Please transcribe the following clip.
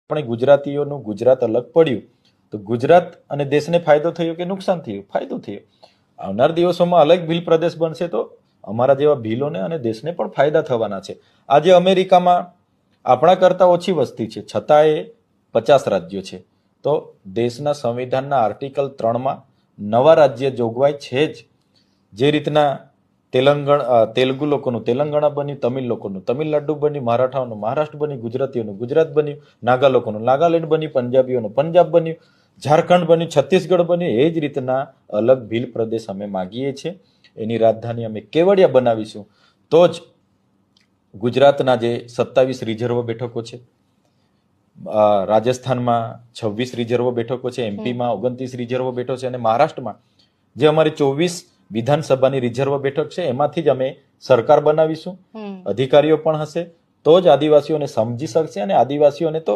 આપણે ગુજરાતીઓનું ગુજરાત અલગ પડ્યું તો ગુજરાત અને દેશને ફાયદો થયો કે નુકસાન થયું? ફાયદો થયો. આવનાર દિવસોમાં અલગ ભીલ પ્રદેશ બનશે તો અમારા જેવા ભીલોને અને દેશને પણ ફાયદા થવાના છે. આજે અમેરિકામાં આપણા કરતાં ઓછી વસ્તી છે, છતાં એ 50 રાજ્યો છે. તો દેશના સંવિધાનના આર્ટિકલ 3માં નવા રાજ્ય જોગવાઈ છે જ. જે રીતના તેલુગુ લોકોનું તેલંગાણા બન્યું, તમિલ લોકોનું તમિલનાડુ બન્યું, મરાઠાઓનું મહારાષ્ટ્ર બન્યું, ગુજરાતીઓનું ગુજરાત બન્યું, નાગા લોકોનું નાગાલેન્ડ બન્યું, પંજાબીઓનું પંજાબ બન્યું, ઝારખંડ બન્યું, છત્તીસગઢ બન્યું. એ જ રીતના અલગ ભીલ પ્રદેશ અમે માગીએ છીએ. એની રાજધાની અમે કેવડિયા બનાવીશું. તો જ ગુજરાતના જે 27 રિઝર્વ બેઠકો છે, રાજસ્થાનમાં 26 રિઝર્વ બેઠકો છે, એમપીમાં 29 રિઝર્વ બેઠકો છે અને મહારાષ્ટ્રમાં જે અમારી 24 વિધાનસભાની રિઝર્વ બેઠક છે એમાંથી જ અમે સરકાર બનાવીશું. અધિકારીઓ પણ હશે તો જ આદિવાસીઓને સમજી શકશે અને આદિવાસીઓને તો